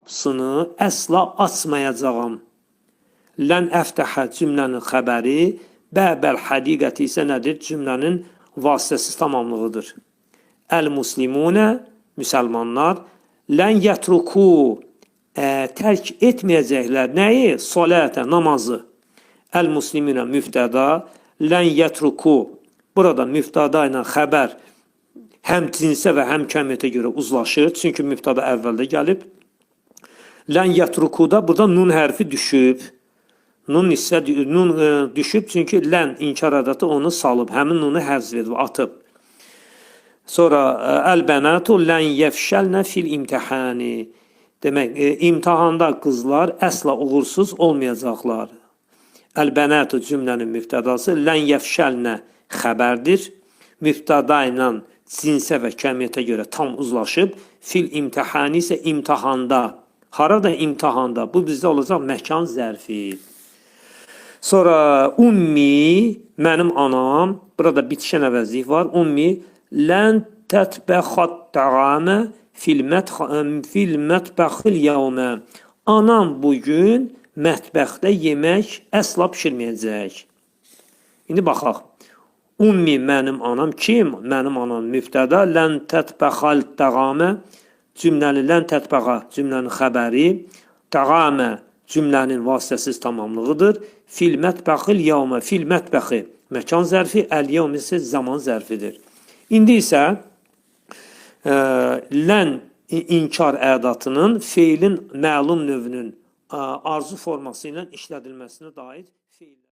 qapısını əsla açmayacağam. Lən əftəhə cümlənin xəbəri, bəbəl həqiqəti isə nədir? Cümlənin vasitəsiz tamamlığıdır. Əl-muslimunə, müsəlmanlar, lən yətruku, tərk etməyəcəklər. Nəyi? Salətə, namazı. Əl-muslimunə müftəda, lən yətruku. Burada müftəda ilə xəbər həm cinsə və həm kəmiyyətə görə uzlaşır. Çünki müftəda əvvəldə gəlib. Lən yətrukuda burada nun hərfi düşüb. Nun düşüb, çünki lən inkar ədatı onu salıb, həmin nunu həzf edib, atıb. Sonra əl-bənatu lən yəfşəlnə fil imtihani. Demək, imtihanda qızlar əsla uğursuz olmayacaqlar. Əl-bənatu cümlənin müftədası, lən yəfşəlnə xəbərdir. Müftəda ilə cinsə və kəmiyyətə görə tam uzlaşıb. Fil imtihani isə imtihanda. Harada imtihanda? Bu bizdə olacaq məkan zərfi. Sonra ummi, mənim anam, burada bitişən əvəzlik var. Ummi, lən tətbəxat təğamə fil mətbəxil yəvmə. Anam bugün mətbəxdə yemək əsla pişirməyəcək. İndi baxaq. Ummi, mənim anam kim? Mənim anam müftəda. Lən tətbəxal təğamə, cümləli lən tətbəxa, cümlənin xəbəri. Təğamə, cümlənin vasitəsiz tamamlığıdır. Fil mətbəxil yəvmə, fil mətbəxi məkan zərfi, əl-yəvm isə zaman zərfidir. İndi isə lən inkar ədatının feilin məlum növünün arzu forması ilə işlədilməsinə dair feillər.